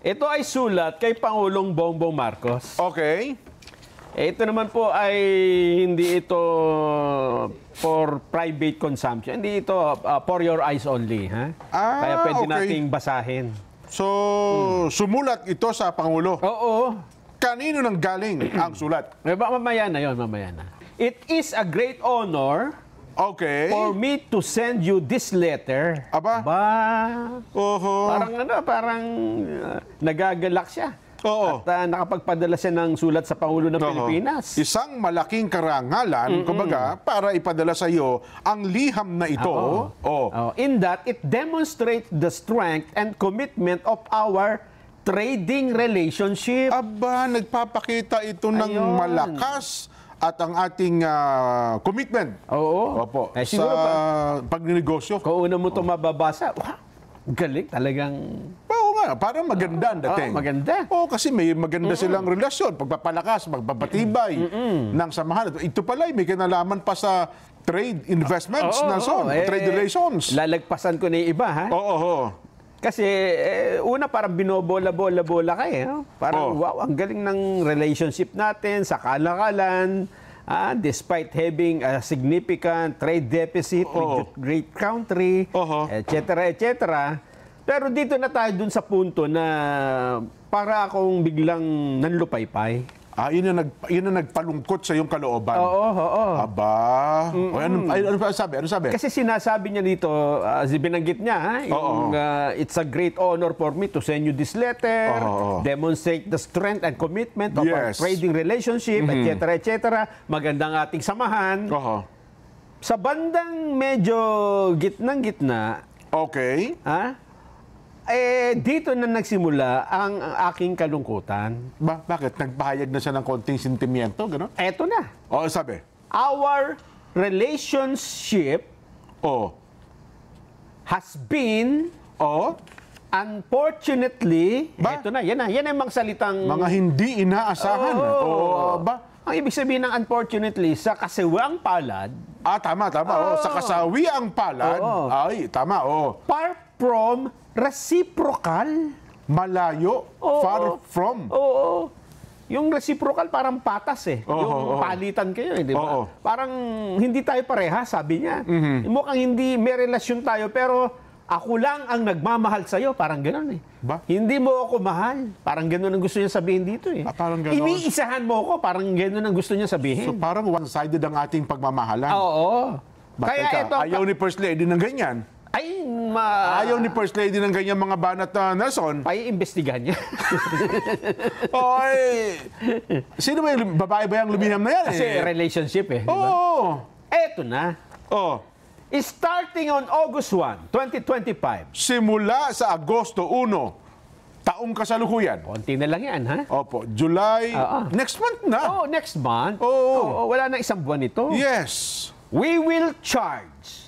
Ito ay sulat kay Pangulong Bongbong Marcos. Okay. Ito naman po ay hindi ito for private consumption. Hindi ito for your eyes only. Ha? Kaya pwede nating basahin. So, sumulat ito sa Pangulo. Oo. Kanino nang galing ang sulat? Mamaya na yun, mamaya na. It is a great honor for me to send you this letter. Aba? Oho. Parang nagagalak siya. Oo. At nakapagpadala siya ng sulat sa Pangulo ng Pilipinas. Isang malaking karangalan, kumbaga, para ipadala sa iyo ang liham na ito. In that, it demonstrates the strength and commitment of our trading relationship. Aba, nagpapakita ito ng malakas at ang ating commitment. Oo. Opo. Siguro sa pagninegosyo. Kung una mo ito mababasa, galing talagang... Oo nga, parang maganda ang dating. Maganda. Oo, kasi may maganda silang relasyon, pagpapalakas, pagpapatibay ng samahan. Ito pala, may kinalaman pa sa trade investments trade relations. Lalagpasan ko na yung iba, ha? Oo. Kasi una parang binobola-bola ka eh. No? Parang wow, ang galing ng relationship natin sa kalakalan. Despite having a significant trade deficit with great country, etc., etc. Pero dito na tayo dun sa punto na para akong biglang nanlupaypay. Yun ang nagpalungkot sa iyong kalooban. Oo. Aba. Ano sabi? Kasi sinasabi niya dito, binanggit niya, it's a great honor for me to send you this letter, demonstrate the strength and commitment of our trading relationship, etc., etc. Magandang ating samahan. Sa bandang medyo gitnang-gitna, dito na nagsimula ang aking kalungkutan. Bakit? Nagpahayag na siya ng konting sentimiento, gano'n? Eto na. Sabi. Our relationship has been, unfortunately, eto na, yan ang mga salitang... Mga hindi inaasahan. Ang ibig sabihin ng unfortunately, sa kasawiang palad... Tama. Sa kasawiang palad, tama. Far from reciprocal. Malayo. Far from. Yung reciprocal parang patas eh. Yung palitan kayo eh, di ba? Parang hindi tayo pareha, sabi niya. Mukhang hindi, may relasyon tayo, pero ako lang ang nagmamahal sa'yo. Parang gano'n eh. Hindi mo ako mahal. Parang gano'n ang gusto niya sabihin dito eh. Parang gano'n. Iniisahan mo ako. Parang gano'n ang gusto niya sabihin. So parang one-sided ang ating pagmamahalan. Kaya ito... Ayaw ni First Lady ng ganyan. Ayaw ni First Lady ng ganyan mga banat na Nelson. Iimbestigahan niya. Sino ba yung babae ba yung lumiham na yan? Kasi relationship eh. Eto na. Starting on August 1, 2025. Simula sa Agosto 1, taong kasalukuyan. Konti na lang yan, ha? July. Next month na. Next month. Wala na isang buwan ito. Yes. We will charge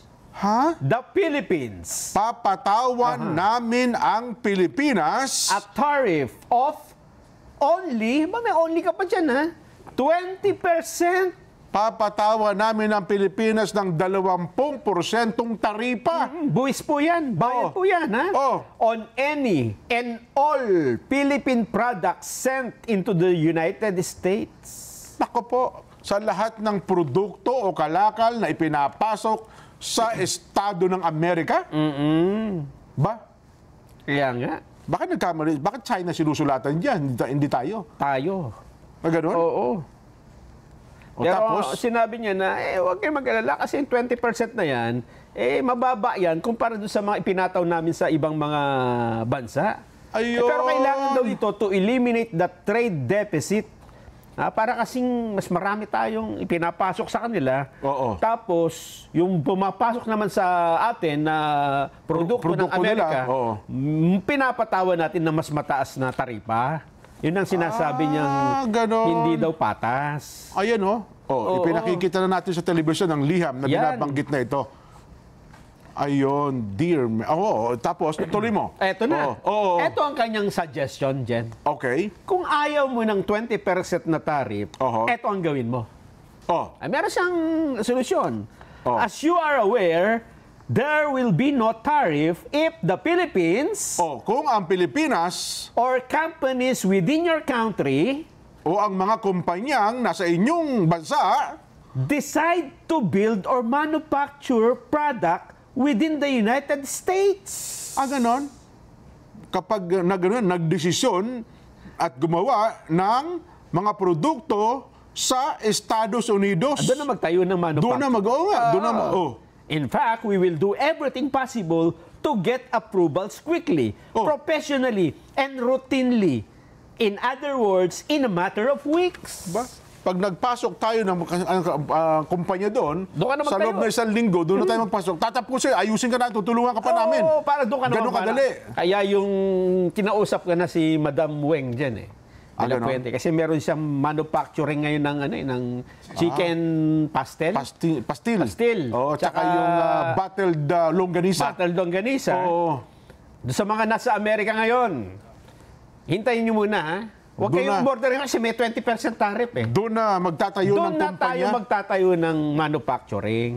the Philippines. Papatawan namin ang Pilipinas. A tariff of only, may only ka pa dyan, ha? 20%. Papatawan namin ang Pilipinas ng 20% taripa. Buwis po yan. Bayad po yan, ha? On any and all Philippine products sent into the United States. Nako po, sa lahat ng produkto o kalakal na ipinapasok sa Estado ng Amerika? Kaya nga. Bakit nagkamali? Bakit China sinusulatan dyan? Hindi tayo? Tayo. Gano'n? Pero tapos, sinabi niya na, huwag kayong mag-alala kasi 20% na yan, mababa yan kumpara doon sa mga ipinataw namin sa ibang mga bansa. Pero kailangan daw ito to eliminate the trade deficit. Para kasing mas marami tayong ipinapasok sa kanila. Tapos, yung pumapasok naman sa atin na produkto ng Amerika, pinapatawa natin na mas mataas na taripa. Yun ang sinasabi niyang hindi daw patas. Ayan ipinakikita na natin sa telebisyon ang liham na binabanggit na ito. Ayun, dear me. Tapos, tuloy mo. Eto na. Eto ang kanyang suggestion, Jen. Kung ayaw mo ng 20% na tariff, eto ang gawin mo. Meron siyang solusyon. As you are aware, there will be no tariff if the Philippines kung ang Pilipinas or companies within your country o ang mga kumpanyang nasa inyong bansa decide to build or manufacture product within the United States. Ganon. Kapag nagdesisyon at gumawa ng mga produkto sa Estados Unidos. Doon na magtayo ng manufacturing. Doon na In fact, we will do everything possible to get approvals quickly, professionally, and routinely. In other words, in a matter of weeks. Pag nagpasok tayo ng kumpanya doon, ka na sa loob ng isang linggo, doon na tayo magpasok. Tatapusin, ayusin ka na, tutulungan ka pa namin. Para doon ka na Ganun kadali. Kaya yung kinausap ka na si Madam Weng dyan de la Puente. Kasi meron siyang manufacturing ngayon ng chicken pastel. Pastil. Tsaka yung bottled longganisa. Bottled longganisa. Sa mga nasa Amerika ngayon, hintayin nyo muna, Huwag kayong border kasi may 20% tariff Doon na magtatayo ng kumpanya. Doon na tayo magtatayo ng manufacturing.